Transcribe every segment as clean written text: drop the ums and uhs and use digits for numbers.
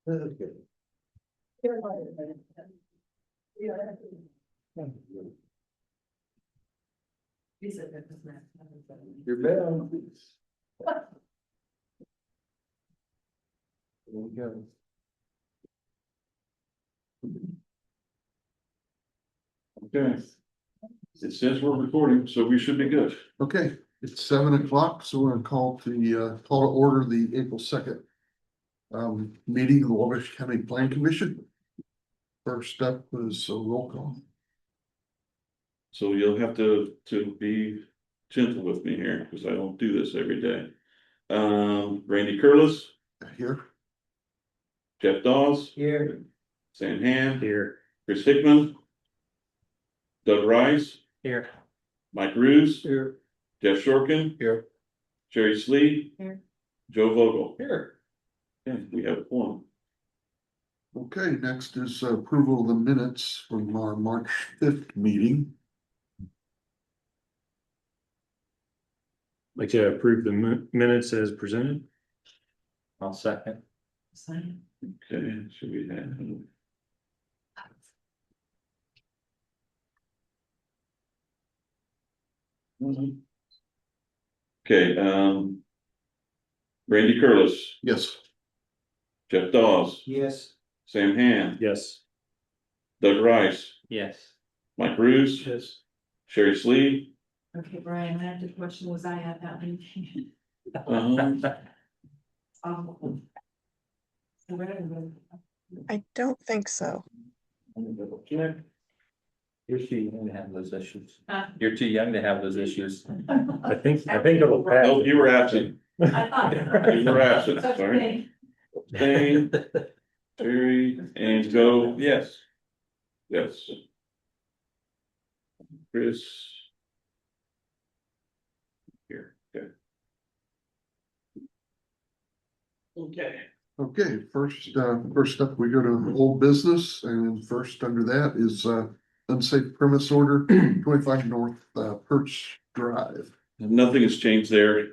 Okay. You're bad. There we go. Okay. It says we're recording, so we should be good. Okay, it's 7 o'clock, so we're gonna call to order the April 2nd. Meeting of the Wabash County Plan Commission. First up was a roll call. So you'll have to be gentle with me here, because I don't do this every day. Randy Curlis, Here. Jeff Dawes, Here. Sam Hand, Here. Chris Hickman, Doug Rice, Here. Mike Roos, Here. Jeff Shorkin, Here. Jerry Slee, Here. Joe Vogel. Here. Okay, we have one. Okay, next is approval of the minutes from our March 5th meeting. Like to approve the minutes as presented. I'll second. Okay, should we have? Okay, Randy Curlis, Yes. Jeff Dawes, Yes. Sam Hand, Yes. Doug Rice, Yes. Mike Roos, Yes. Sherry Slee. Okay, Brian, I have the question, was I at that meeting? I don't think so. You're too young to have those issues. Huh? You're too young to have those issues. I think it'll pass. Oh, you were absent. I thought. You were absent, sorry. Dane, Terry, and Joe, yes. Yes. Chris. Here, okay. Okay. Okay, first up, we go to old business, and first under that is unsafe premise order 25 North Perch Drive. Nothing has changed there.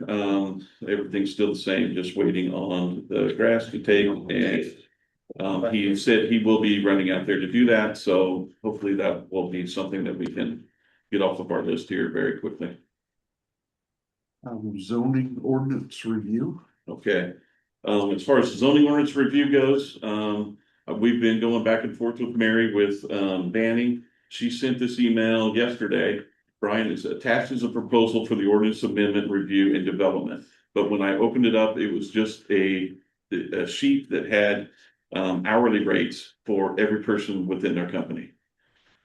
Everything's still the same, just waiting on the grass to take, and he said he will be running out there to do that, so hopefully that will be something that we can get off of our list here very quickly. Zoning ordinance review. Okay, as far as the zoning ordinance review goes, we've been going back and forth with Mary with banning. She sent this email yesterday. Brian is attached as a proposal for the ordinance amendment review and development. But when I opened it up, it was just a sheet that had hourly rates for every person within their company.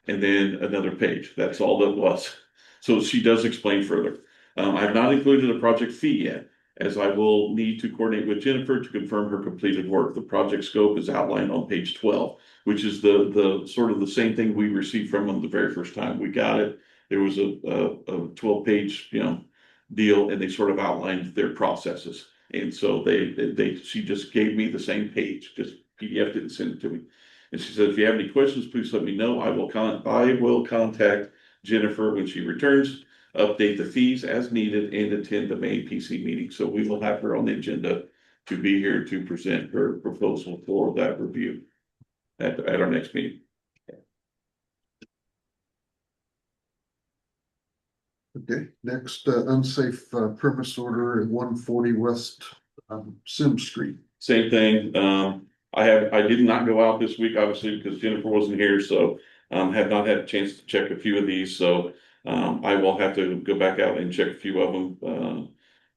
And then another page, that's all that was. So she does explain further. I've not included a project fee yet, as I will need to coordinate with Jennifer to confirm her completed work. The project scope is outlined on page 12, which is the sort of the same thing we received from them the very first time we got it. There was a 12-page, deal, and they sort of outlined their processes. And so she just gave me the same page, just PDF didn't send it to me. And she said, if you have any questions, please let me know. I will contact Jennifer when she returns, update the fees as needed, and attend the May PC meeting. So we will have her on the agenda to be here to present her proposal for that review at our next meeting. Okay, next unsafe premise order at 140 West Sim Street. Same thing. I did not go out this week, obviously, because Jennifer wasn't here, so have not had a chance to check a few of these. So I will have to go back out and check a few of them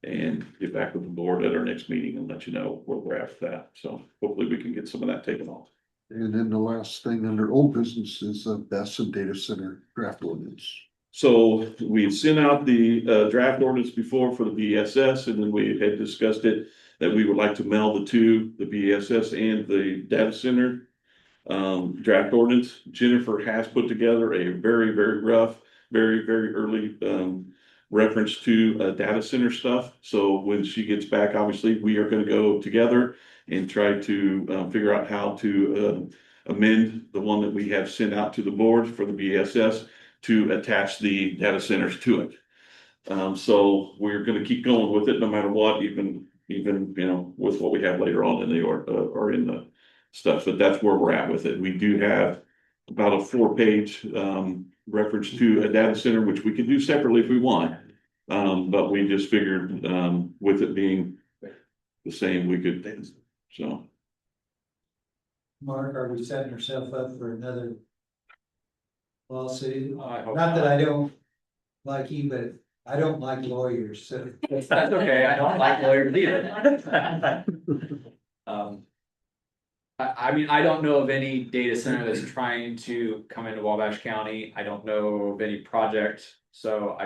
and get back with the board at our next meeting and let you know where we're at with that. So hopefully we can get some of that taken off. And then the last thing under old business is BESS and data center draft ordinance. So we had sent out the draft ordinance before for the BSS, and then we had discussed it that we would like to meld the two, the BSS and the data center draft ordinance. Jennifer has put together a very, very rough, very, very early reference to data center stuff. So when she gets back, obviously, we are going to go together and try to figure out how to amend the one that we have sent out to the board for the BSS to attach the data centers to it. So we're going to keep going with it no matter what, even even, with what we have later on in the, or in the stuff, but that's where we're at with it. We do have about a 4-page, reference to a data center, which we could do separately if we want. But we just figured, with it being the same, we could, so. Mark, are we setting ourselves up for another lawsuit? I hope Not that I don't like you, but I don't like lawyers, so. That's okay, I don't like lawyers either. I mean, I don't know of any data center that's trying to come into Wabash County. I don't know of any project, so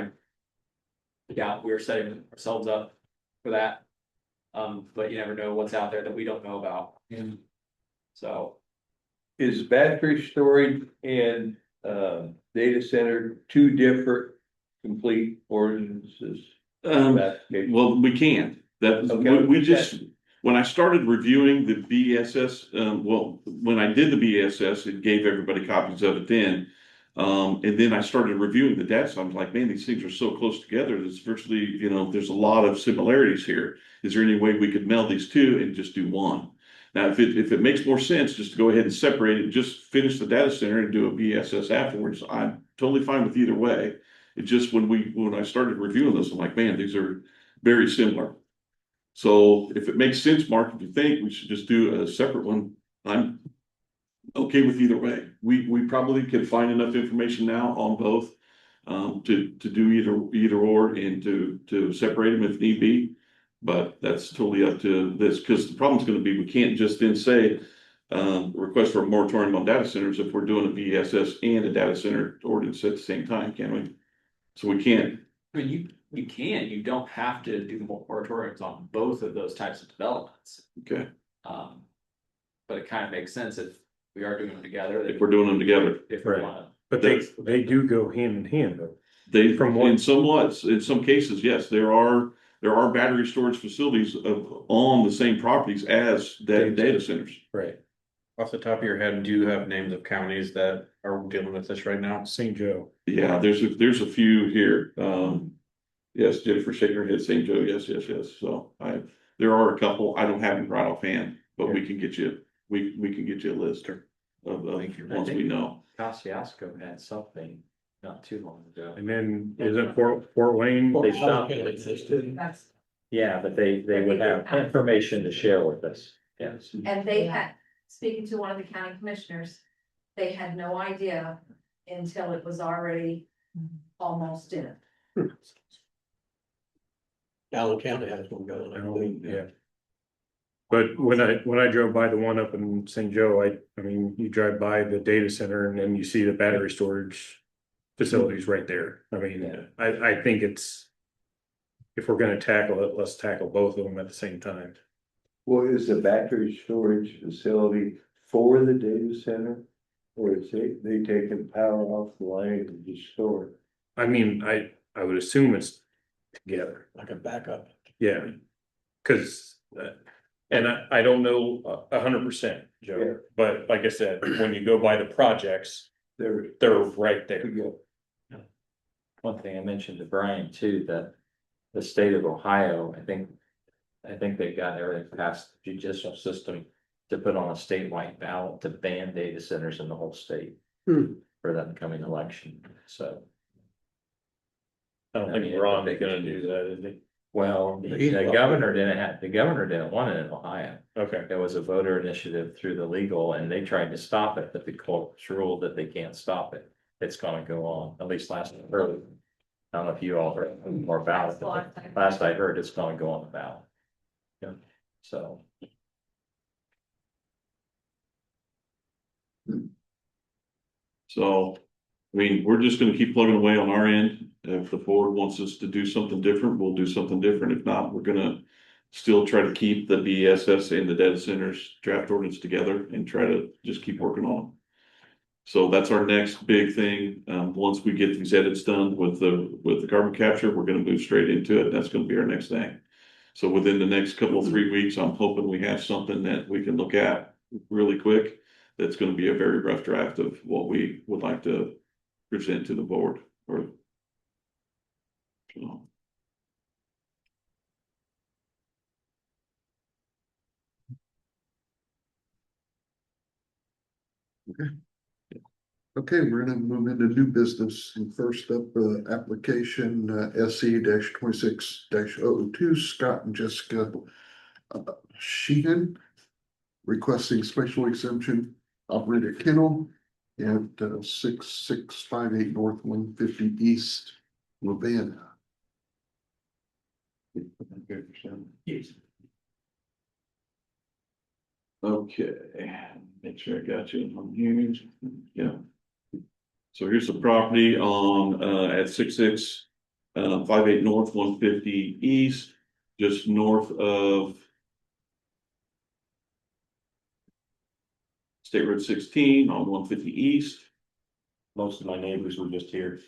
yeah, we're setting ourselves up for that. But you never know what's out there that we don't know about. So, Is battery storage and data center two different complete ordinances? Well, we can. That, Okay. we just, when I started reviewing the BSS, when I did the BSS, it gave everybody copies of it then. And then I started reviewing the data, so I was like, man, these things are so close together, it's virtually, there's a lot of similarities here. Is there any way we could meld these two and just do one? Now, if it makes more sense just to go ahead and separate it, just finish the data center and do a BSS afterwards, I'm totally fine with either way. It just, when I started reviewing this, I'm like, man, these are very similar. So if it makes sense, Mark, if you think we should just do a separate one, I'm okay with either way. We probably could find enough information now on both, to do either or, and to separate them if need be. But that's totally up to this, because the problem's gonna be, we can't just then say, request for a moratorium on data centers if we're doing a BSS and a data center ordinance at the same time, can we? So we can't. I mean, you don't have to do moratoriums on both of those types of developments. Okay, But it kind of makes sense if we are doing them together. if we're doing them together. If we Right. wanna. But they do go hand in hand though. They, From what- in some cases, yes, there are battery storage facilities on the same properties as data centers. Right. Off the top of your head, do you have names of counties that are dealing with this right now? St. Joe. Yeah, there's a few here. Yes, Jennifer shaking her head, St. Joe, yes. So there are a couple. I don't have them right offhand, but we can get you, we can get you a list of once we know. Kosciuszko had something not too long ago. And then is it Fort Wayne? They stopped. That's, Yeah, but they would have information to share with us, yes. And they had, speaking to one of the county commissioners, they had no idea until it was already almost in. Allen County has one going, I believe. Yeah. But when I drove by the one up in St. Joe, I mean, you drive by the data center and then you see the battery storage facilities right there. I mean, I think it's, if we're gonna tackle it, let's tackle both of them at the same time. Well, is the battery storage facility for the data center? Or is they taking power off the line and just store it? I mean, I would assume it's together. Like a backup. Yeah. Cause, and I don't know 100%, Yeah. Joe, but like I said, when you go by the projects, They're they're right there. together. One thing I mentioned to Brian too, that the state of Ohio, I think they've got everything past the judicial system to put on a statewide ballot to ban data centers in the whole state for that coming election, so. I don't think Ron's gonna do that, is he? Well, He's the not- governor didn't want it in Ohio. Okay. There was a voter initiative through the legal and they tried to stop it, but the courts ruled that they can't stop it. It's gonna go on, at least last I heard. I don't know if you all heard more about it, but last I heard, it's gonna go on the ballot. Yeah, so. So, I mean, we're just gonna keep plugging away on our end. If the board wants us to do something different, we'll do something different. If not, we're gonna still try to keep the BSS and the data centers draft ordinance together and try to just keep working on them. So that's our next big thing. Once we get these edits done with the carbon capture, we're gonna move straight into it. That's gonna be our next thing. So within the next couple of 3 weeks, I'm hoping we have something that we can look at really quick. That's gonna be a very rough draft of what we would like to present to the board or. So. Okay, we're gonna move into new business. And first up, application SE 26-002, Scott and Jessica Sheehan requesting special exemption operator kennel at 6658 North 150 East Ravenna. Okay, make sure I got you on here. Yeah. So here's the property on, at 6658 North 150 East, just north of State Road 16 on 150 East. Most of my neighbors were just here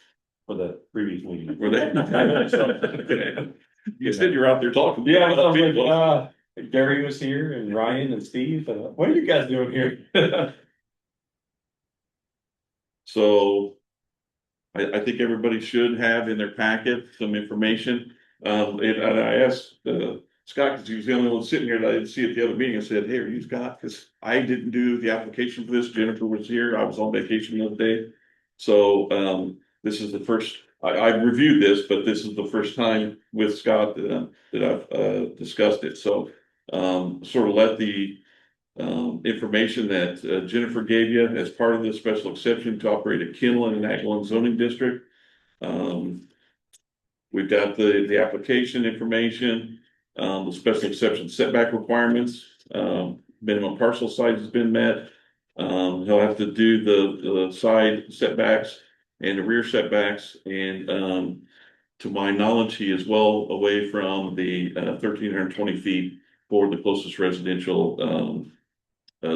for the previous meeting. Were they? Okay. You said you were out there talking. Yeah, I about was like, people. Gary was here and Ryan and Steve, what are you guys doing here? So I think everybody should have in their packet some information. And I asked, Scott, because he was the only one sitting here that I didn't see at the other meeting. I said, hey, are you Scott? Because I didn't do the application for this. Jennifer was here. I was on vacation the other day. So, this is the first, I reviewed this, but this is the first time with Scott that I've, discussed it. So, sort of let the, information that Jennifer gave you as part of the special exception to operate a kennel in an Ag 1 zoning district. We've got the application information, the special exception setback requirements, minimum parcel size has been met. He'll have to do the side setbacks and the rear setbacks, and to my knowledge, he is well away from the 1,320 feet for the closest residential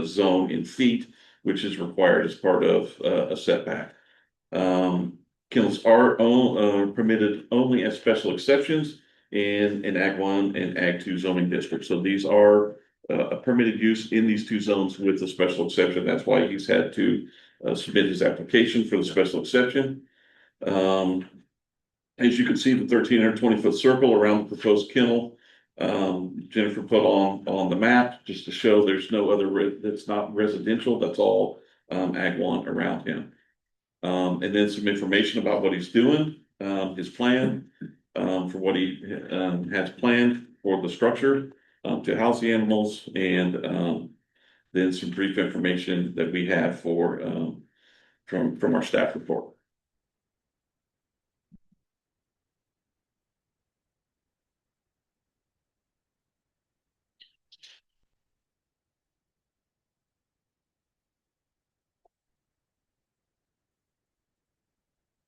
zone in feet, which is required as part of a setback. Kennels are permitted only as special exceptions in Ag 1 and Ag 2 zoning districts. So these are a permitted use in these two zones with a special exception. That's why he's had to submit his application for the special exception. As you can see, the 1,320-foot circle around the proposed kennel, Jennifer put on the map just to show there's no other, that's not residential, that's all Ag 1 around him. And then some information about what he's doing, his plan, for what he has planned for the structure, to house the animals, and then some brief information that we have for from our staff report.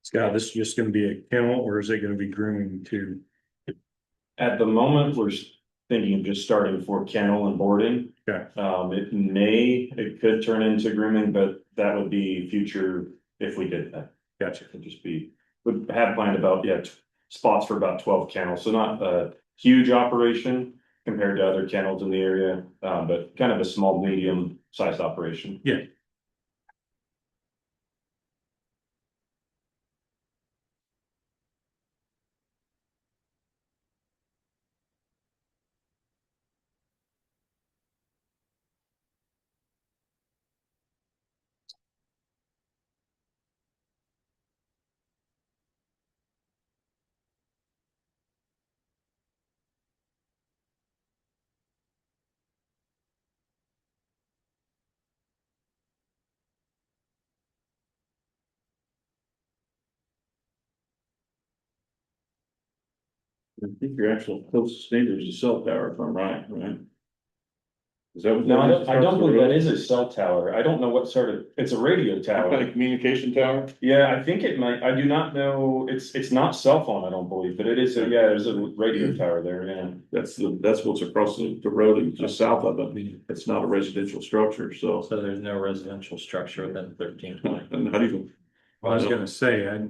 Scott, this is just gonna be a kennel or is it gonna be grooming too? At the moment, we're thinking of just starting for kennel and boarding. Okay. It could turn into grooming, but that would be future if we did that. Gotcha. It would just be, would have planned about, spots for about 12 kennels, so not a huge operation compared to other kennels in the area, but kind of a small, medium sized operation. Yeah. I think your actual closest neighbor is a cell tower, if I'm right? Is that what? No, that is I don't across the believe that road? is a cell tower. I don't know what sort of, it's a radio Some kind tower. of communication tower? Yeah, I think it might, I do not know, it's not cell phone, I don't believe, but it is, there's a radio tower there, yeah. That's what's across the road and just south of it. It's not a residential structure, so. So there's no residential structure within 1320. And how do you? Well, I was gonna say, I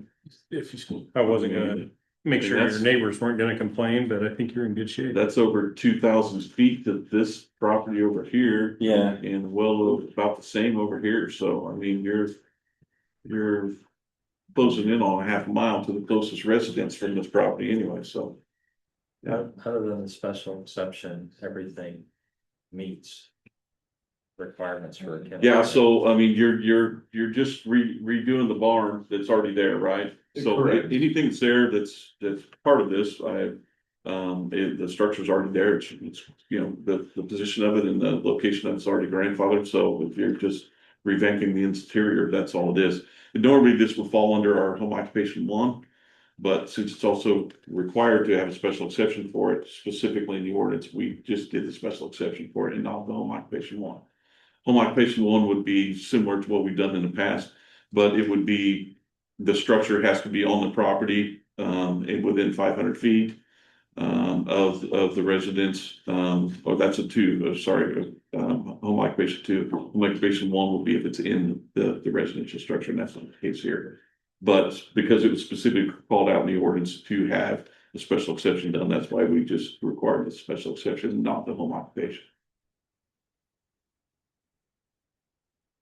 wasn't gonna make sure your neighbors weren't gonna complain, but I think you're in good shape. That's over 2,000 feet to this property over here. Yeah. And well, about the same over here, so I mean, you're closing in on a half a mile to the closest residence from this property anyway, so. Yeah. Other than the special exception, everything meets. requirements for. a Yeah, so I mean, you're just redoing the barn that's already there, right? So Correct. anything that's there that's part of this, the structure's already there. It's, you know, the position of it and the location of it's already grandfathered. So if you're just revamping the interior, that's all it is. And normally this will fall under our home occupation one. But since it's also required to have a special exception for it, specifically in the ordinance, we just did the special exception for it and not the home occupation one. Home occupation one would be similar to what we've done in the past, but it would be, the structure has to be on the property, and within 500 feet. Of the residence, or that's a two, sorry, home occupation two. Home occupation one will be if it's in the residential structure, and that's not the case here. But because it was specifically called out in the ordinance to have a special exception done, that's why we just required the special exception, not the home occupation.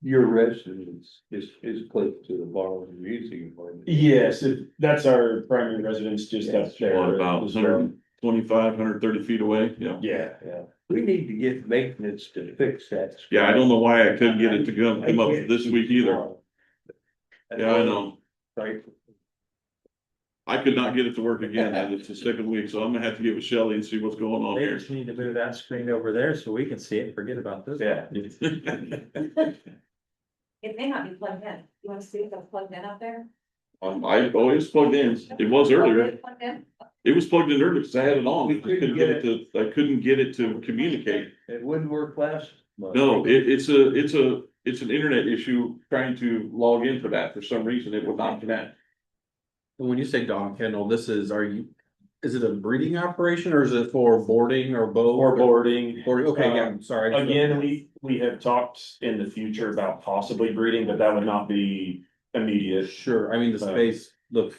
Your residence is close to the barn you're using. Yes, that's our primary residence just up there. What, about as well. 125, 130 feet away, yeah. Yeah. We need to get maintenance to fix that. Yeah, I don't know why I couldn't get it to come up this week either. Yeah, I know. Right. I could not get it to work again, and it's the second week, so I'm gonna have to get with Shelley and see what's going on They here. just need to move that screen over there so we can see it and forget about this. Yeah. It may not be plugged in. You wanna see if it's plugged in up there? I always plugged in, it was earlier, Plugged in? it was plugged in earlier, because I had it on, We couldn't get I couldn't get it to communicate. It wouldn't work last month. No, it's an internet issue trying to log in for that, for some reason, it would not connect. When you say dog kennel, is it a breeding operation or is it for boarding or both? Or boarding. Boarding, okay, yeah, sorry. Again, we have talked in the future about possibly breeding, but that would not be immediate. Sure, I mean, the space looks,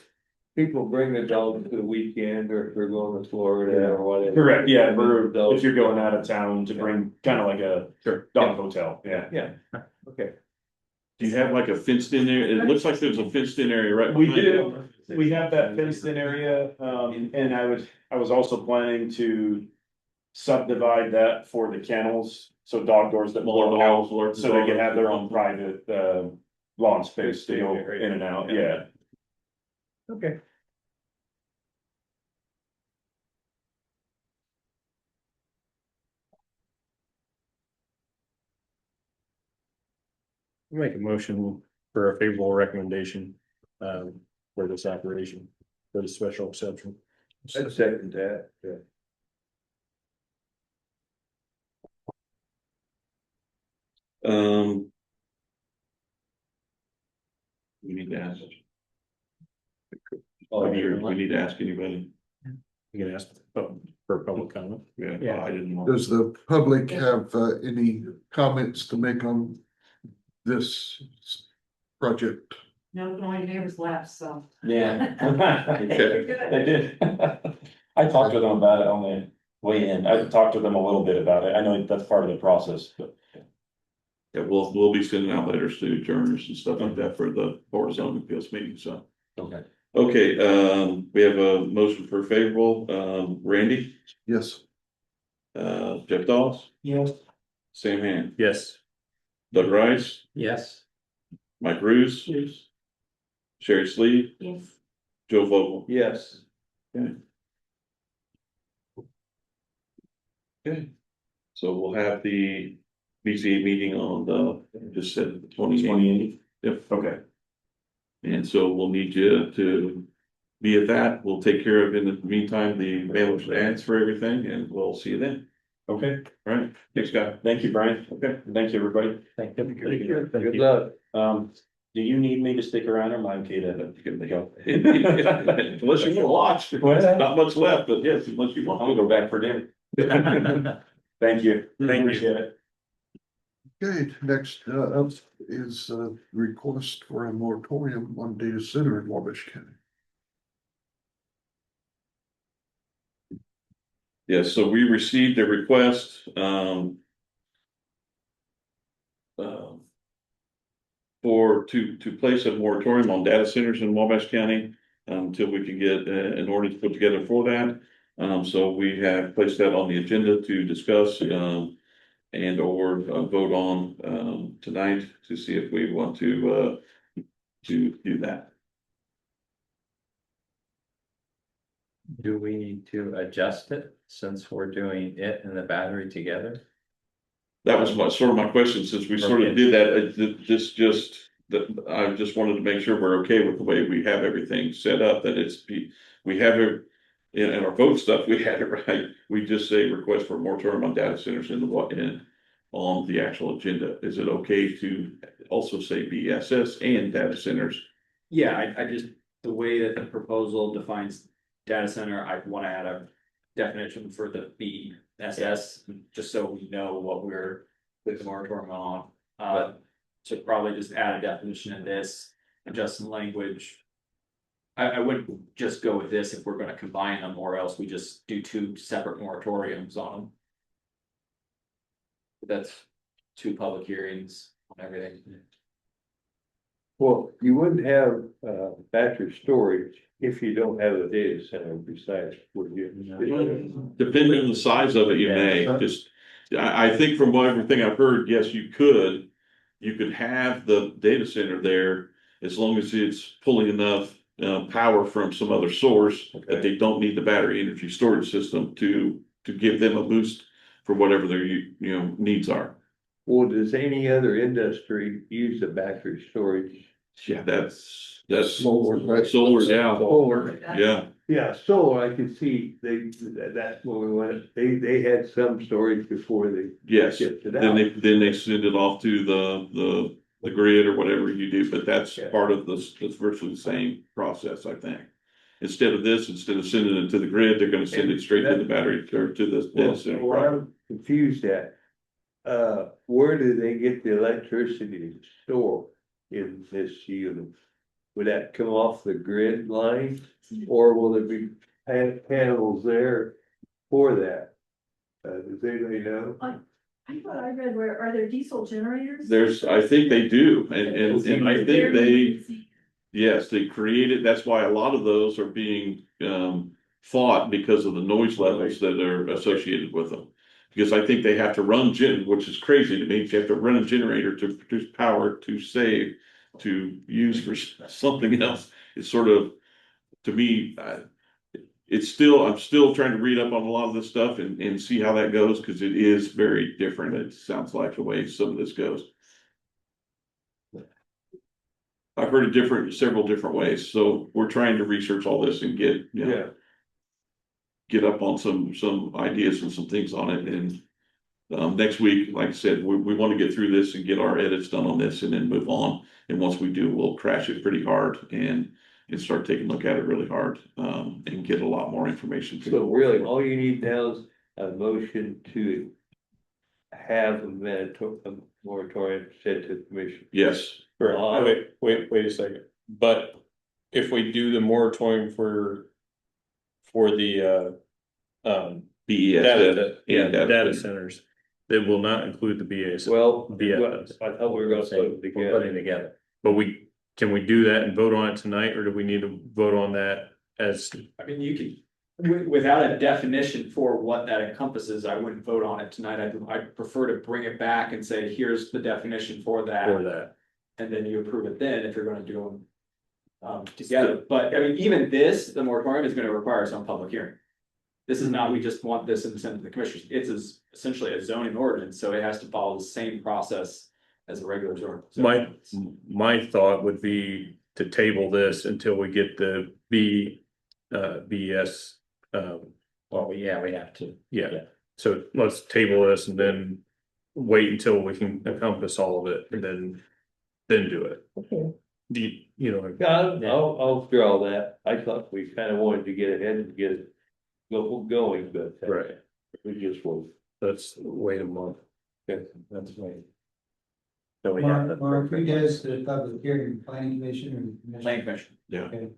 People bring their dogs to the weekend or if they're going to Florida or whatever. Correct, yeah, if you're going out of town to bring kind of like a sure. dog hotel, yeah. Yeah, okay. Do you have like a fenced in there? It looks like there's a fenced in area right We behind do, we have that fenced in area, and I was also planning to subdivide that for the kennels. So dog doors that Smaller blow dogs, out, larger so they can dogs. have their own private, lawn space to go in and out, yeah. Okay. Make a motion for a favorable recommendation, for this operation, for the special exception. I'd second that, yeah. We need to ask. Oh, We need to ask anybody. You can ask for public comment. Yeah, I didn't know. Does the public have any comments to make on this project? No, no neighbors left, so. Yeah. Okay. They did. I talked to them about it on the way in. I talked to them a little bit about it. I know that's part of the process, but. Yeah, we'll be sending out letters to journalists and stuff like that for the Board of Zoning Appeals meeting, so. Okay. Okay, we have a motion for favorable, Randy, Yes. Jeff Dawes, Yes. Sam Hand, Yes. Doug Rice, Yes. Mike Roos. Yes. Sherry Sleeve, Yes. Joe Vogel. Yes. Okay, so we'll have the BCA meeting on just said the 28th. Yep. Okay. And so we'll need you to be at that. We'll take care of, in the meantime, the mailers ads for everything, and we'll see you then. Okay. All right, thanks, Scott. Thank you, Brian. Okay. Thank you, everybody. Thank you. Good luck. Do you need me to stick around or am I okay to? Unless you want to watch, not much left, but yes, unless you want. I'm gonna go back for dinner. Thank you. Thank you. Appreciate it. Okay, next up is a request for a moratorium on data center in Wabash County. Yes, so we received a request, to place a moratorium on data centers in Wabash County until we can get an ordinance put together for that. So we have placed that on the agenda to discuss, and or vote on, tonight to see if we want to do that. Do we need to adjust it since we're doing it and the battery together? That was sort of my question, since we sort of did that, that I just wanted to make sure we're okay with the way we have everything set up, that we have it. In our vote stuff, we had it right. We just say request for a moratorium on data centers on the actual agenda. Is it okay to also say BSS and data centers? Yeah, I just, the way that the proposal defines data center, I wanna add a definition for the BSS, just so we know what we're with the moratorium on. So probably just add a definition in this, adjust some language. I wouldn't just go with this if we're gonna combine them, or else we just do two separate moratoriums on them. That's two public hearings on everything. Well, you wouldn't have, battery storage if you don't have a data center besides, would you? Depending on the size of it, you may, just, I think from everything I've heard, yes, you could have the data center there as long as it's pulling enough power from some other source that they don't need the battery energy storage system to give them a boost for whatever their needs are. Well, does any other industry use a battery storage? Yeah, that's Solar, right? solar, yeah, Solar. yeah. Yeah, solar, I could see, that's when we went, they had some storage before they Yes, shipped it then out. they send it off to the grid or whatever you do, but that's Yeah. part of this, it's virtually the same process, I think. Instead of sending it to the grid, they're gonna send it straight to the battery or to the data Well, center. what I'm confused at, where do they get the electricity to store in this unit? Would that come off the grid line, or will there be panels there for that? Does anybody know? I thought I read where, are there diesel generators? I think they do, and I think yes, they created, that's why a lot of those are being fought because of the noise levels that are associated with them. Because I think they have to run which is crazy to me, you have to run a generator to produce power to save, to use for something else. It's sort of, to me, I'm still trying to read up on a lot of this stuff and see how that goes, because it is very different. It sounds like the way some of this goes. I've heard it several different ways, so we're trying to research all this and get up on some ideas and some things on it. And next week, like I said, we want to get through this and get our edits done on this and then move on. And once we do, we'll crash it pretty hard and start taking a look at it really hard, and get a lot more information. So really, all you need now is a motion to have a moratorium sent to the commission. Yes, Wait a second, but if we do the moratorium for the BES data centers, that will not include the BAS. Well, BS. I thought we were gonna put it We're putting together. together. But can we do that and vote on it tonight, or do we need to vote on that as? I mean, you can, without a definition for what that encompasses, I wouldn't vote on it tonight. I'd prefer to bring it back and say, here's the definition for that. And then you approve it then if you're gonna do them together. But I mean, even this, the moratorium is gonna require some public hearing. This is not, we just want this and send it to the commissioners. It's essentially a zoning ordinance, so it has to follow the same process as a regular zoning. My thought would be to table this until we get the BS. Well, yeah, we have to. Yeah, so let's table this and then wait until we can encompass all of it and then do it. Okay. Yeah. I'll withdraw that. I thought we kind of wanted to get ahead and get it going, but. Right. We just won't. Let's wait a month. Okay. That's right. So we have the. Mark, who does the public hearing, planning commission or the commission? Planning commission. Yeah. Okay.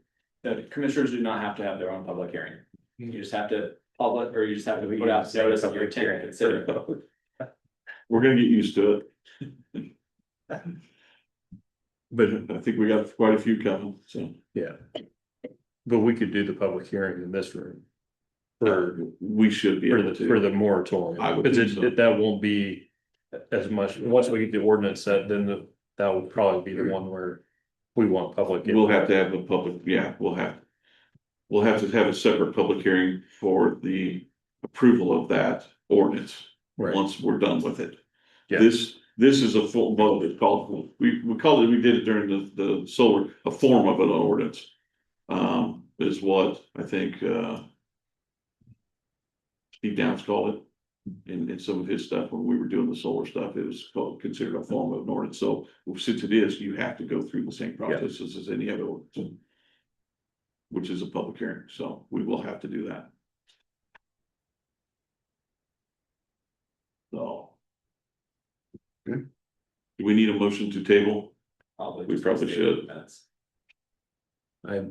The commissioners do not have to have their own public hearing. You just have to public, or you just have to put out notice of your intent to consider it. we're gonna get used to it. But I think we got quite a few coming, so. Yeah. But we could do the public hearing in this room. We should be able to. For the moratorium. I would Because think so. that won't be as much, once we get the ordinance set, then that will probably be the one where we want public. We'll have to have a public, yeah, we'll have to have a separate public hearing for the approval of that ordinance. Right. Once we're done with it. Yeah. This is a full, well, it's called, we called it, we did it during the solar, a form of an ordinance. Is what I think, Steve Downs called it. In some of his stuff, when we were doing the solar stuff, it was considered a form of an ordinance. So since it is, you have to go through the same processes as any other ordinance. Which is a public hearing, so we will have to do that. So. Okay. Do we need a motion to table? We probably should. I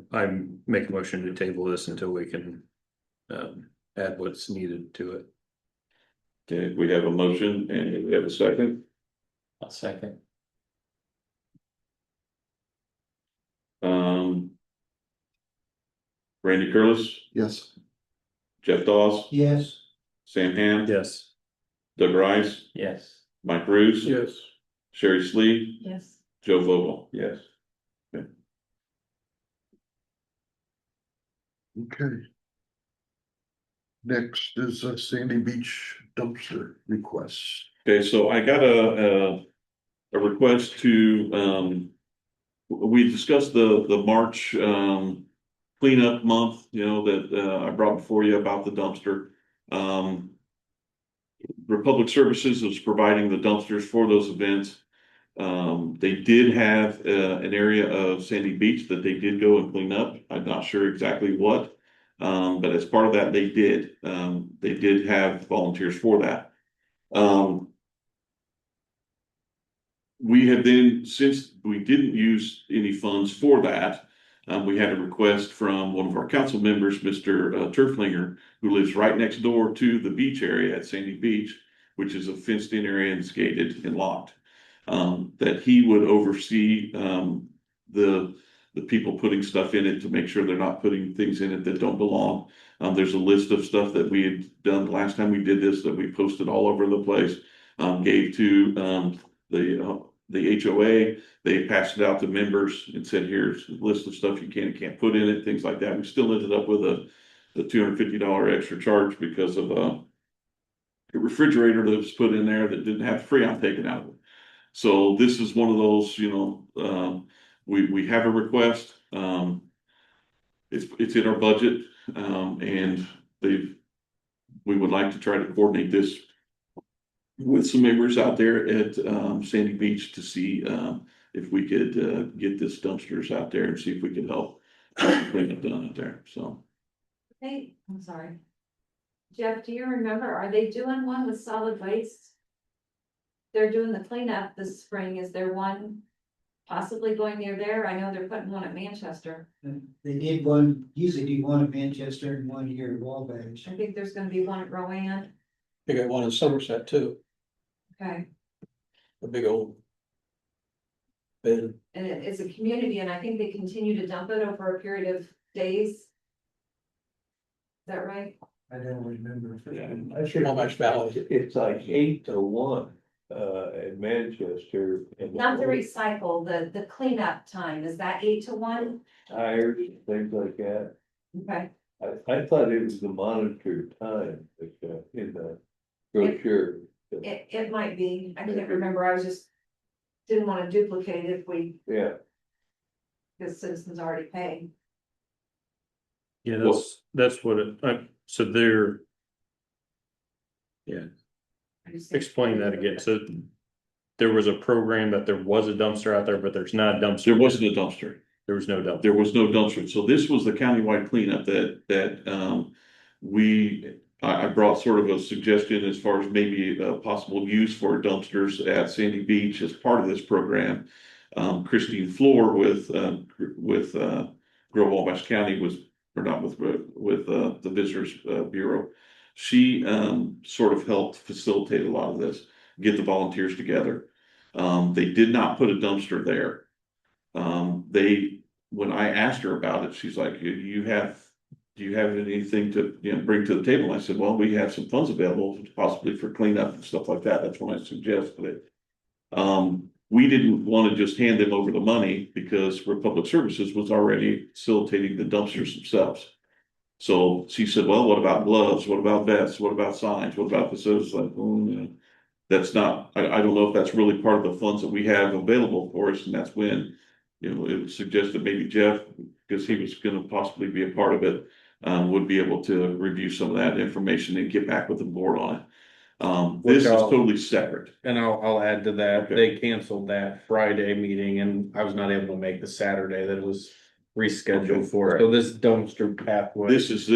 make a motion to table this until we can add what's needed to it. Okay, we have a motion and we have a second. I'll second. Randy Curlis, Yes. Jeff Dawes, Yes. Sam Ham, Yes. Doug Rice, Yes. Mike Roos. Yes. Sherry Slee, Yes. Joe Vogel. Yes. Okay. Next is a Sandy Beach dumpster request. Okay, so I got a request to, we discussed the March, cleanup month, you know, that, I brought before you about the dumpster. Republic Services was providing the dumpsters for those events. They did have, an area of Sandy Beach that they did go and clean up. I'm not sure exactly what. But as part of that, they did have volunteers for that. We have then, since we didn't use any funds for that, we had a request from one of our council members, Mr. Turflinger, who lives right next door to the beach area at Sandy Beach, which is a fenced in area and it's gated and locked. That he would oversee, the people putting stuff in it to make sure they're not putting things in it that don't belong. There's a list of stuff that we had done the last time we did this that we posted all over the place. Gave to the HOA. They passed it out to members and said, here's a list of stuff you can and can't put in it, things like that. We still ended up with a $250 extra charge because of a refrigerator that was put in there that didn't have Freon taken out of it. So this is one of those, you know, we have a request. It's in our budget, and we would like to try to coordinate this with some members out there at Sandy Beach to see if we could get this dumpsters out there and see if we could help clean it done out there. So. Hey, I'm sorry. Jeff, do you remember, are they doing one with solid waste? They're doing the cleanup this spring. Is there one possibly going near there? I know they're putting one at Manchester. They did one, usually do one at Manchester and one here at Wabash. I think there's gonna be one at Rowan. They got one in Somerset too, Okay, a big old bin. and it's a community and I think they continue to dump it over a period of days. Is that right? I don't remember. Wabash Valley. It's like 8 to 1, in Manchester. And Not the recycle, the cleanup time. Is that 8 to 1? tires, things like that. Okay. I thought it was the monitored time, in the brochure. It might be. I can't remember. I was just didn't want to duplicate it if we, Yeah, because citizens already pay. Yeah, that's what it, so they're. Yeah, explain that again. So there was a program that there was a dumpster out there, but there's not a dumpster. There wasn't a dumpster. There was no dumpster. There was no dumpster. So this was the countywide cleanup that I brought sort of a suggestion as far as maybe a possible use for dumpsters at Sandy Beach as part of this program. Christine Floor with Grow Wabash County was, or not with the Visitors Bureau. She sort of helped facilitate a lot of this, get the volunteers together. They did not put a dumpster there. When I asked her about it, she's like, you have do you have anything to, bring to the table? I said, well, we have some funds available possibly for cleanup and stuff like that. That's when I suggested it. We didn't want to just hand them over the money because Republic Services was already facilitating the dumpsters themselves. So she said, well, what about gloves? What about vests? What about signs? What about this? So it's like, that's not, I don't know if that's really part of the funds that we have available for us. And that's when, it suggested maybe Jeff, because he was gonna possibly be a part of it, would be able to review some of that information and get back with the board on it. This is totally separate. And I'll add to that, Okay. they canceled that Friday meeting and I was not able to make the Saturday that was rescheduled Okay. for. So this dumpster pathway. This is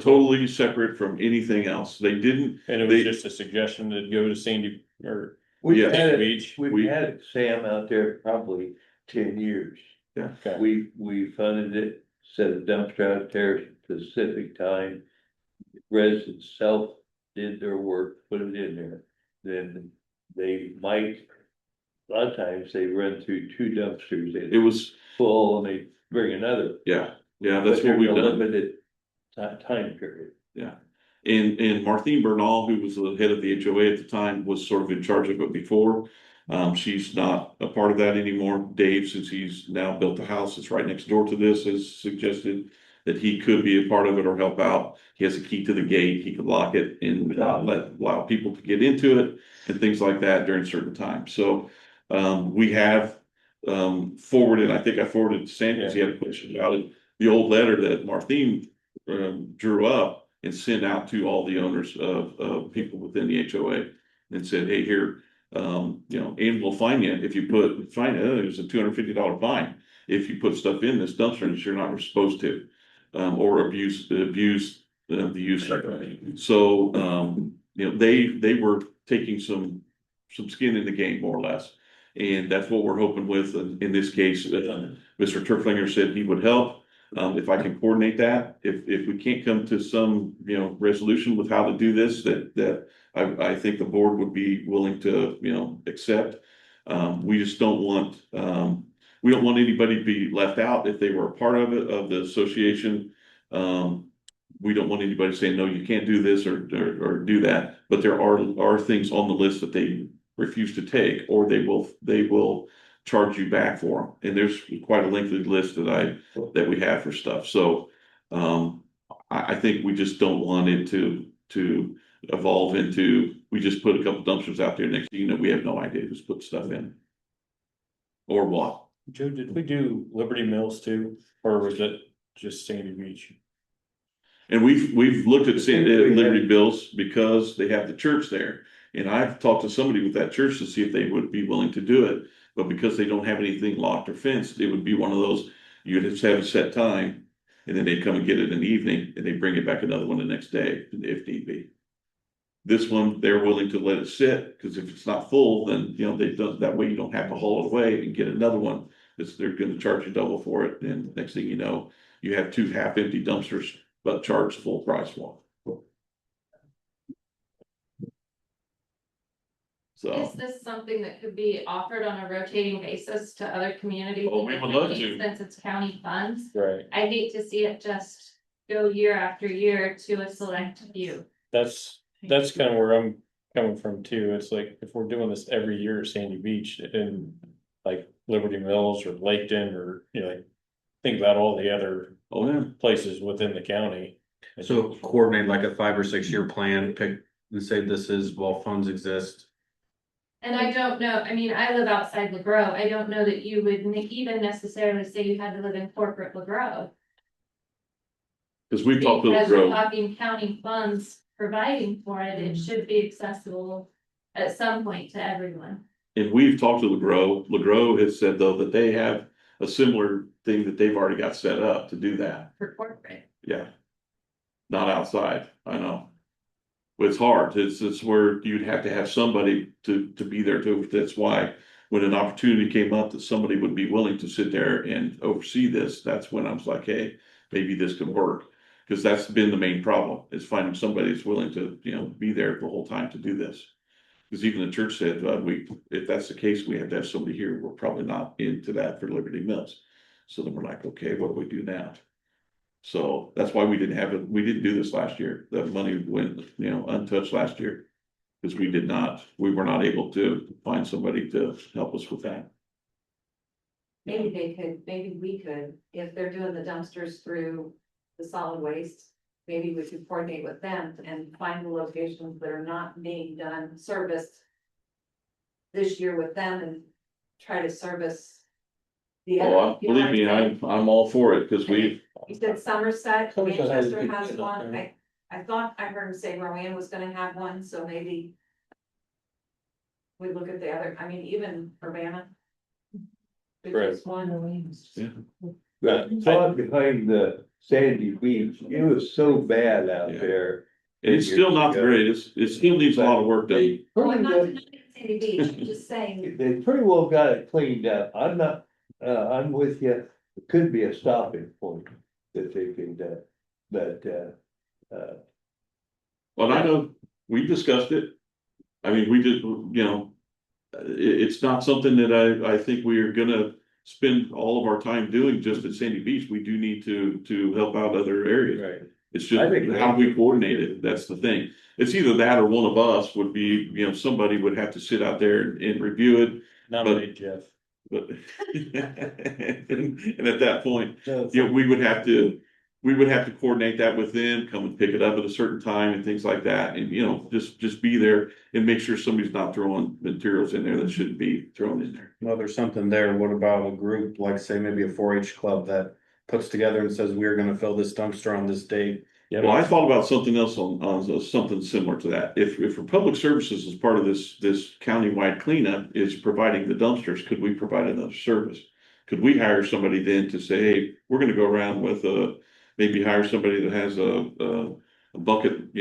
totally separate from anything else. They didn't, And it was just a suggestion to go to Sandy or We've Yes. had it, Beach. we've had Sam out there probably 10 years. Yeah. Okay. We funded it, set a dumpster out there at a specific time. Residents self did their work, put it in there, then they might. A lot of times they run through 2 dumpsters, it was, full and they bring another. yeah, that's But what there's we've a done. limited time period. Yeah. And Martine Bernal, who was the head of the HOA at the time, was sort of in charge of it before. She's not a part of that anymore. Dave, since he's now built a house that's right next door to this, has suggested that he could be a part of it or help out. He has a key to the gate. He could lock it and allow people to get into it and things like that during certain times. So we have forwarded, I think I forwarded to Sam because he had a question about it, the old letter that Martine drew up and sent out to all the owners of people within the HOA and said, hey, here, and we'll fine you if you there's a $250 fine if you put stuff in this dumpster that you're not supposed to, or abuse the use. So, they were taking some skin in the game more or less. And that's what we're hoping with in this case. Mr. Turflinger said he would help. If I can coordinate that, if we can't come to some, resolution with how to do this, that I think the board would be willing to, accept. We just don't want, we don't want anybody to be left out if they were a part of it, of the association. We don't want anybody saying, no, you can't do this or do that, but there are things on the list that they refuse to take, or they will charge you back for them. And there's quite a lengthy list that we have for stuff. So, I think we just don't want it to evolve into, we just put a couple dumpsters out there next thing you know, we have no idea who's put stuff in. Or what. Joe, did we do Liberty Mills too, or was it just Sandy Beach? And we've looked at Liberty Bills because they have the church there. And I've talked to somebody with that church to see if they would be willing to do it. But because they don't have anything locked or fenced, it would be one of those, you'd just have a set time. And then they'd come and get it in the evening and they bring it back another one the next day if need be. This one, they're willing to let it sit, because if it's not full, then, they've done that way. You don't have to haul it away and get another one. They're gonna charge you double for it. And next thing you know, you have 2 half-empty dumpsters, but charge full price for them. So. Is this something that could be offered on a rotating basis to other communities? Oh, we would love to. Since it's county funds, Right. I hate to see it just go year after year to a select few. That's kind of where I'm coming from too. It's like, if we're doing this every year at Sandy Beach and like Liberty Mills or Laketon, or, think about all the other places within the county. So coordinate like a 5 or 6 year plan, pick and say this is while funds exist. And I don't know, I mean, I live outside LaGrow. I don't know that you would even necessarily say you had to live in corporate LaGrow. Because we've talked to Because we're LaGrow. talking county funds providing for it, it should be accessible at some point to everyone. And we've talked to LaGrow. LaGrow has said though that they have a similar thing that they've already got set up to do that. For corporate. Yeah. Not outside, I know. But it's hard. It's where you'd have to have somebody to be there too. That's why when an opportunity came up that somebody would be willing to sit there and oversee this, that's when I was like, hey, maybe this could work. Because that's been the main problem, is finding somebody that's willing to, be there the whole time to do this. Because even the church said, if that's the case, we have to have somebody here. We're probably not into that for Liberty Mills. So then we're like, okay, what do we do now? So that's why we didn't have it, we didn't do this last year. That money went, untouched last year. Because we were not able to find somebody to help us with that. Maybe we could, if they're doing the dumpsters through the solid waste, maybe we could coordinate with them and find the locations that are not being done, serviced this year with them and try to service the other. Oh, you know believe what me, I'm saying? I'm all for it, because You said Somerset, Somerset has a Manchester good has cleanup one, there. I thought I heard him say Rowan was gonna have one, so maybe. We look at the other, I mean, even Urbana. There's Right. just one. Yeah. The thought behind the sandy beach, it was so bad out Yeah. there. It's still not the greatest, it still needs a lot of work done. Oh, I'm not denying Sandy Beach, I'm just saying, They pretty well got it cleaned up. I'm not, I'm with you. It could be a stopping point that they can, but, Well, I know, we discussed it. I mean, we did, it's not something that I think we are gonna spend all of our time doing just at Sandy Beach. We do need to help out other areas. right. It's just I think how we coordinate it, that's the thing. It's either that or one of us would be, somebody would have to sit out there and review it, Nominate Jeff. but. And at that point, we would have to coordinate that with them, come and pick it up at a certain time and things like that. And, just be there and make sure somebody's not throwing materials in there that shouldn't be thrown in there. Well, there's something there. What about a group, like say maybe a 4-H club that puts together and says, we're gonna fill this dumpster on this date? Well, I thought about something else on something similar to that. If Republic Services is part of this countywide cleanup is providing the dumpsters, could we provide another service? Could we hire somebody then to say, hey, we're gonna go around with maybe hire somebody that has a bucket, If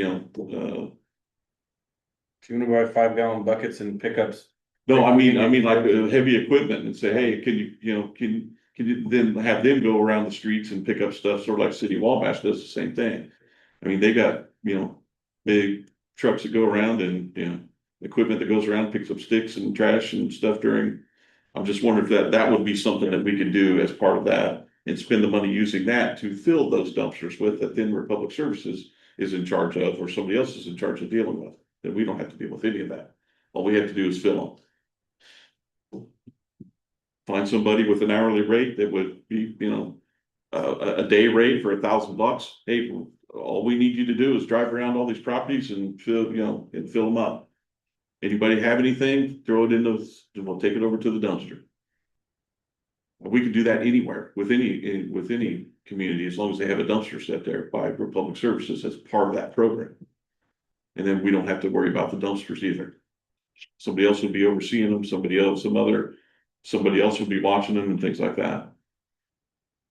you wanna buy 5-gallon buckets and pickups. no, I mean like heavy equipment and say, hey, can you then have them go around the streets and pick up stuff, sort of like City of Wabash does the same thing. I mean, they got, big trucks that go around and, equipment that goes around, picks up sticks and trash and stuff during. I'm just wondering if that would be something that we could do as part of that and spend the money using that to fill those dumpsters with, that then Republic Services is in charge of, or somebody else is in charge of dealing with, that we don't have to deal with any of that. All we have to do is fill them. Find somebody with an hourly rate that would be, a day rate for $1,000. Hey, all we need you to do is drive around all these properties and fill them up. Anybody have anything, throw it in those, and we'll take it over to the dumpster. We could do that anywhere, with any community, as long as they have a dumpster set there by Republic Services as part of that program. And then we don't have to worry about the dumpsters either. Somebody else would be overseeing them, somebody else would be watching them and things like that.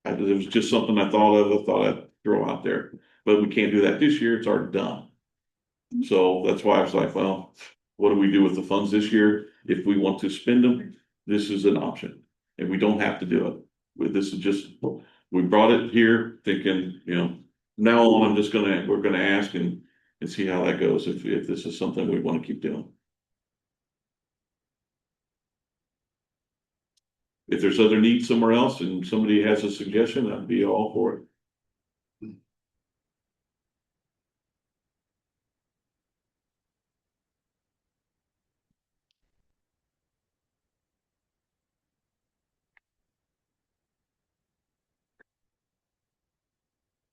It was just something I thought I'd throw out there, but we can't do that this year, it's already done. So that's why I was like, well, what do we do with the funds this year? If we want to spend them, this is an option, and we don't have to do it. This is just, we brought it here thinking, now on, we're gonna ask and see how that goes, if this is something we wanna keep doing. If there's other needs somewhere else and somebody has a suggestion, I'd be all for it.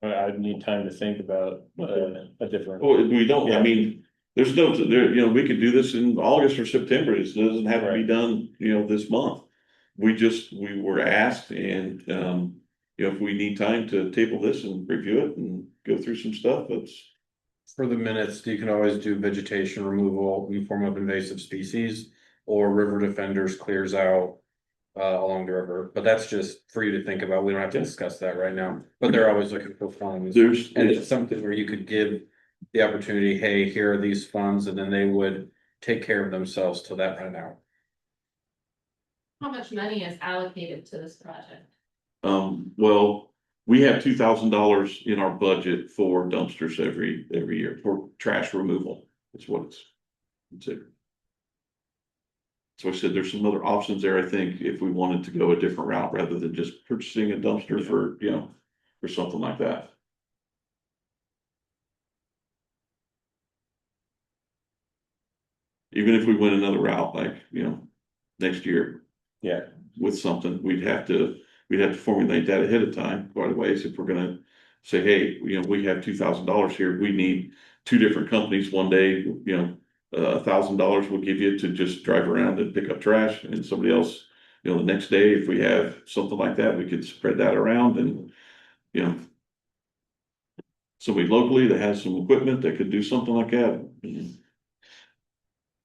I'd need time to think about a different. Oh, we don't, I Yeah. mean, there's no, we could do this in August or September, it doesn't have to be done, this month. We were asked and, if we need time to table this and review it and go through some stuff, For the minutes, you can always do vegetation removal in form of invasive species, or river defenders clears out. Along the river, but that's just for you to think about. We don't have to discuss that right now, but they're always looking for funds. And it's something where you could give the opportunity, hey, here are these funds, and then they would take care of themselves till that run out. How much money is allocated to this project? well, we have $2,000 in our budget for dumpsters every year for trash removal. That's what it's considered. So I said, there's some other options there, I think, if we wanted to go a different route rather than just purchasing a dumpster for, or something like that. Even if we went another route, like, next year. Yeah. With something, we'd have to formulate that ahead of time, quite a ways, if we're gonna say, hey, we have $2,000 here, we need two different companies one day, $1,000 we'll give you to just drive around and pick up trash, and somebody else, the next day, if we have something like that, we could spread that around and, somebody locally that has some equipment that could do something like that.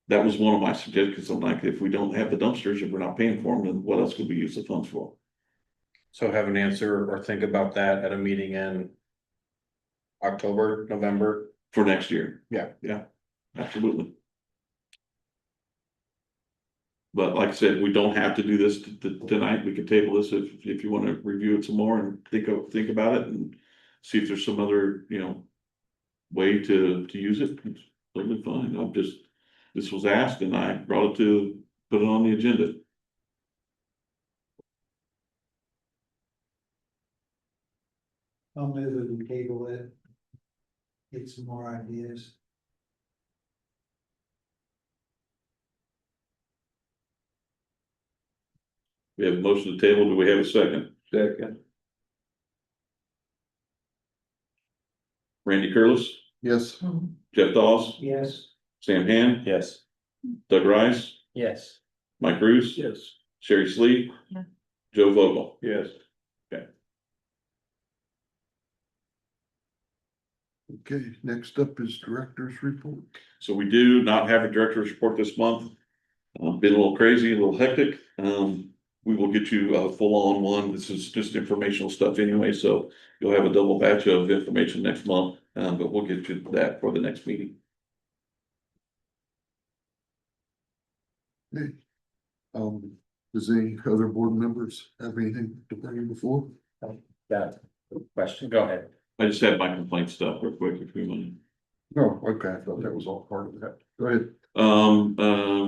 That was one of my suggestions. I'm like, if we don't have the dumpsters, if we're not paying for them, then what else could we use the funds for? So have an answer or think about that at a meeting in October, November. For next year. Yeah. Absolutely. But like I said, we don't have to do this tonight. We could table this if you want to review it some more and think about it and see if there's some other, way to use it. It's totally fine. This was asked and I brought it to put it on the agenda. I'll move it and table it. Get some more ideas. We have a motion to table. Do we have a second? Second. Randy Curlis, Yes. Jeff Dawes, Yes. Sam Han, Yes. Doug Rice, Yes. Mike Roos. Yes. Sherry Sleep. Yeah. Joe Vogel. Yes. Okay, next up is director's report. So we do not have a director's report this month. Been a little crazy, a little hectic. We will get you a full-on one. This is just informational stuff anyway, so you'll have a double batch of information next month. But we'll get you that for the next meeting. Okay. Does any other board members have anything to bring before? Got a question. Go ahead. I just have my complaint stuff real quick if we want. No, okay, I thought that was all part of that. Go ahead.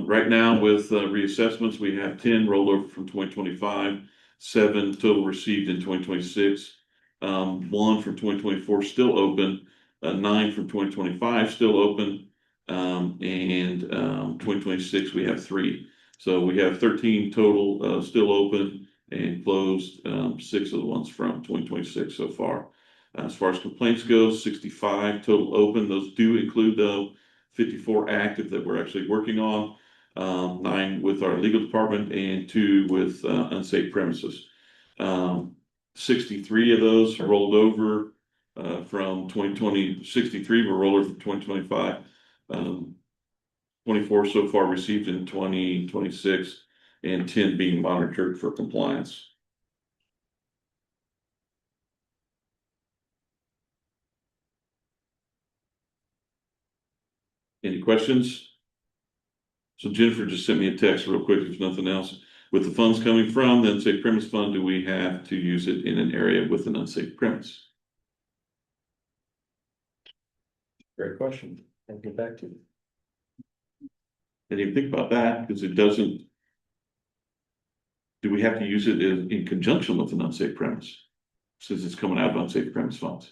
Right now with reassessments, we have 10 rollover from 2025, 7 total received in 2026. 1 from 2024 still open, 9 from 2025 still open, and 2026 we have 3. So we have 13 total still open and closed, 6 of the ones from 2026 so far. As far as complaints go, 65 total open. Those do include though 54 active that we're actually working on, 9 with our legal department and 2 with unsafe premises. 63 of those rolled over from 2020. 63 were rolled over from 2025. 24 so far received in 2026, and 10 being monitored for compliance. Any questions? So Jennifer just sent me a text real quick, if there's nothing else. With the funds coming from the unsafe premise fund, do we have to use it in an area with an unsafe premise? Great question. I'll get back to you. And you think about that, because it doesn't. Do we have to use it in conjunction with an unsafe premise? Since it's coming out of unsafe premise funds.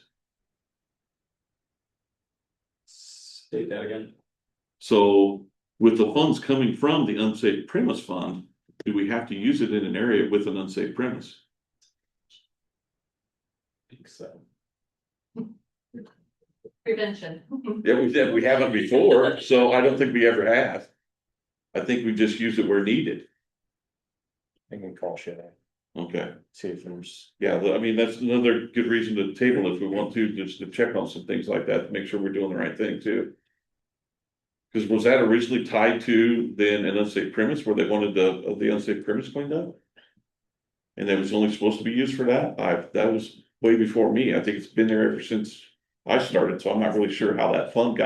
State that again. So with the funds coming from the unsafe premise fund, do we have to use it in an area with an unsafe premise? I think so. Prevention. Yeah, we haven't before, so I don't think we ever have. I think we just use it where needed. I can call shit. Okay, See if there's. yeah, I mean, that's another good reason to table if we want to, just to check on some things like that, to make sure we're doing the right thing too. Because was that originally tied to then an unsafe premise where they wanted the unsafe premise cleaned up? And it was only supposed to be used for that? That was way before me. I think it's been there ever since I started, so I'm not really sure how that fund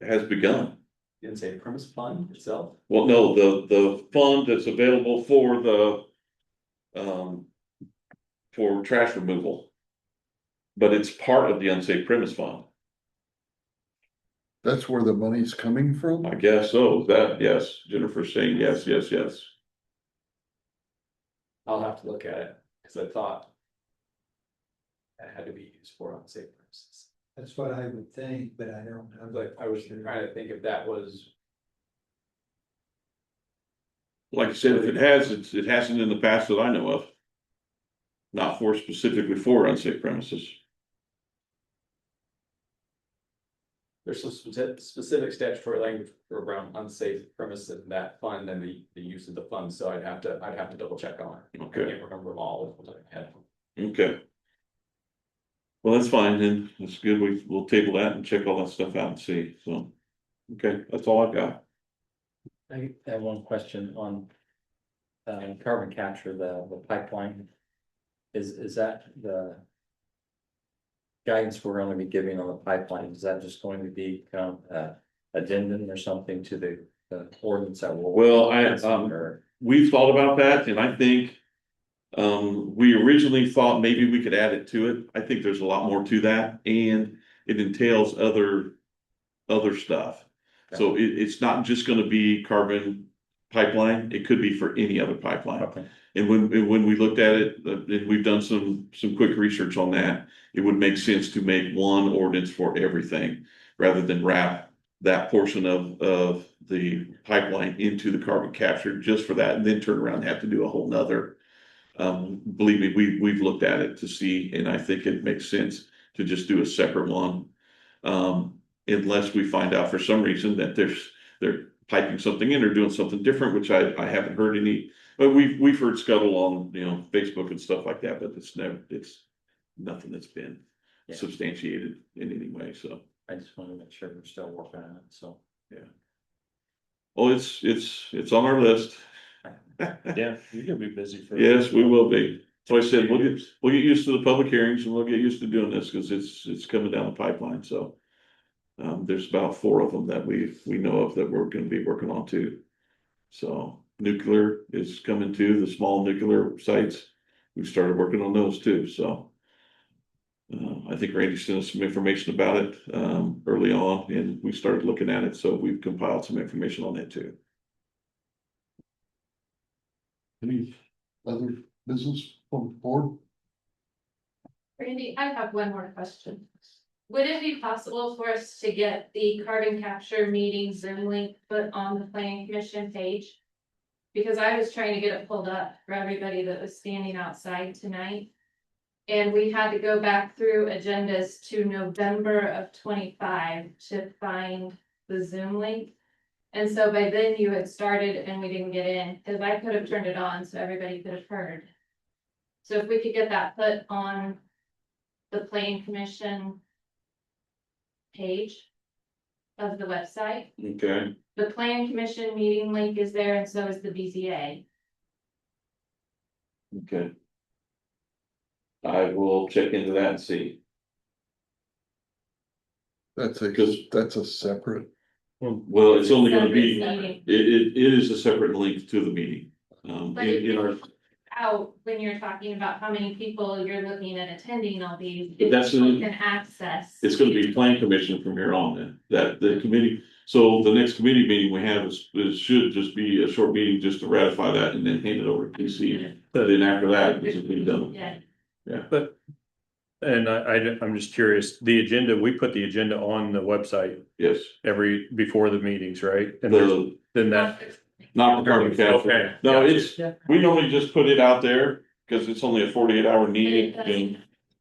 has begun. The unsafe premise fund itself. Well, no, the fund that's available for for trash removal. But it's part of the unsafe premise fund. That's where the money's coming from? I guess so. Yes, Jennifer's saying yes. I'll have to look at it, because I thought that had to be used for unsafe premises. That's what I would think, but I don't know. But I was trying to think if that was, Like I said, if it has, it hasn't in the past that I know of. Not for specifically for unsafe premises. there's some specific statutory language around unsafe premises in that fund and the use of the fund, so I'd have to double check on it. I Okay. can't remember them all off the top of my head. Okay. Well, that's fine then. That's good. We'll table that and check all that stuff out and see. So, okay, that's all I've got. I have one question on carbon capture, the pipeline. Is that the guidance we're gonna be giving on the pipeline? Is that just going to be addendum or something to the ordinance that will? Well, we've thought about that, and I think we originally thought maybe we could add it to it. I think there's a lot more to that, and it entails other stuff. So it's not just gonna be carbon pipeline, it could be for any other pipeline. Okay. And when we looked at it, and we've done some quick research on that, it would make sense to make one ordinance for everything rather than wrap that portion of the pipeline into the carbon capture just for that, and then turn around and have to do a whole nother. Believe me, we've looked at it to see, and I think it makes sense to just do a separate one. Unless we find out for some reason that they're piping something in or doing something different, which I haven't heard any, but we've heard scuttle on, Facebook and stuff like that, but it's nothing that's been substantiated in any way, so. I just want to make sure we're still working on it, so. Yeah. Well, it's on our list. Yeah, you're gonna be busy for. Yes, we will be. So I said, we'll get used to the public hearings and we'll get used to doing this because it's coming down the pipeline, so. There's about 4 of them that we know of that we're gonna be working on too. So nuclear is coming too, the small nuclear sites. We've started working on those too, so. I think Randy sent us some information about it, early on, and we started looking at it, so we've compiled some information on that too. Any other business from the board? Randy, I have one more question. Would it be possible for us to get the carbon capture meeting Zoom link put on the planning commission page? Because I was trying to get it pulled up for everybody that was standing outside tonight. And we had to go back through agendas to November of 25 to find the Zoom link. And so by then you had started and we didn't get in, because I could have turned it on so everybody could have heard. So if we could get that put on the planning commission page of the website. Okay, The plan commission meeting link is there and so is the BZA. okay. I will check into that and see. That's a separate. Well, it's only gonna be, Separate meeting. it is a separate link to the meeting. But In our, out when you're talking about how many people you're looking at attending all these. But that's people can access. it's gonna be plan commission from here on then, that the committee, so the next committee meeting we have should just be a short meeting just to ratify that and then hand it over to PC. But then after that, this will be done. Yeah, But, and I'm just curious, the agenda, we put the agenda on the website Yes, before the meetings, right? And then that. not the carbon capture. Okay. No, we normally just put it out there, cause it's only a 48-hour meeting and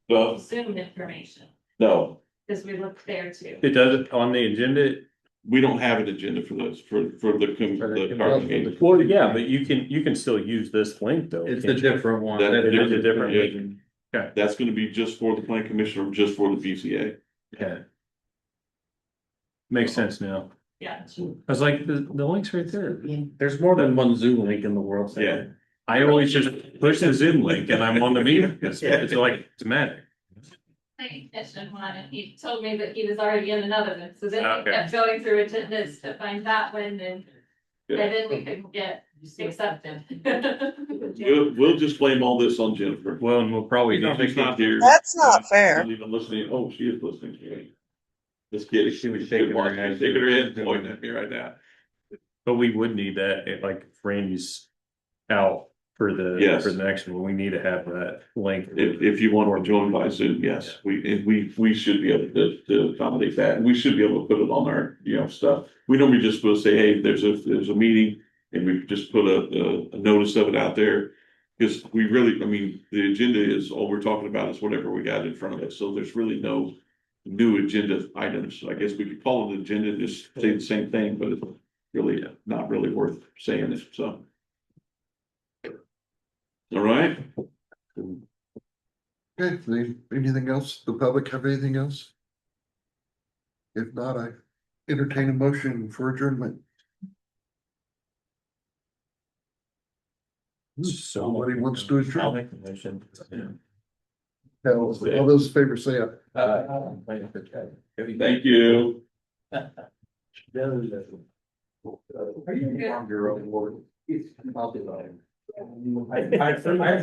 stuff. Zoom information, No, because we looked there too. It does it on the agenda. we don't have an agenda for those, for the carbon meeting. Well, yeah, but you can still use this link though. It's a can't you? different one. That- It is a different Yeah. link. Okay. That's gonna be just for the plan commission or just for the BCA. Okay. Makes sense now. Yeah. I was like, the link's right there. There's more than one Zoom link in the world. Sam. Yeah. I always just push the Zoom link and I'm on the meeting. It's like, it's magic. Planning commission one, and he told me that he was already in another one, so then Okay. he kept going through agendas to find that one and then we couldn't get accepted. We'll just blame all this on Jennifer. Well, and we'll probably. She's not here. That's not fair. Not even listening. Oh, she is listening to me. Just kidding. She was shaking her head. Shaking her head, pointing at me right now. But we would need that, like, if Randy's out for the, Yes. for the next one, we need to have that link. If you want to join by Zoom, yes, we should be able to accommodate that. And we should be able to put it on our, stuff. We normally just supposed to say, hey, there's a meeting and we just put a notice of it out there. Because we really, I mean, the agenda is, all we're talking about is whatever we got in front of us. So there's really no new agenda items. I guess we could call it an agenda and just say the same thing, but it's really not really worth saying it, so. All right. Okay, anything else? The public have anything else? If not, I entertain a motion for adjournment. Somebody wants to I'll adjourn. make the motion. All those in favor say aye. Thank you. Are you? I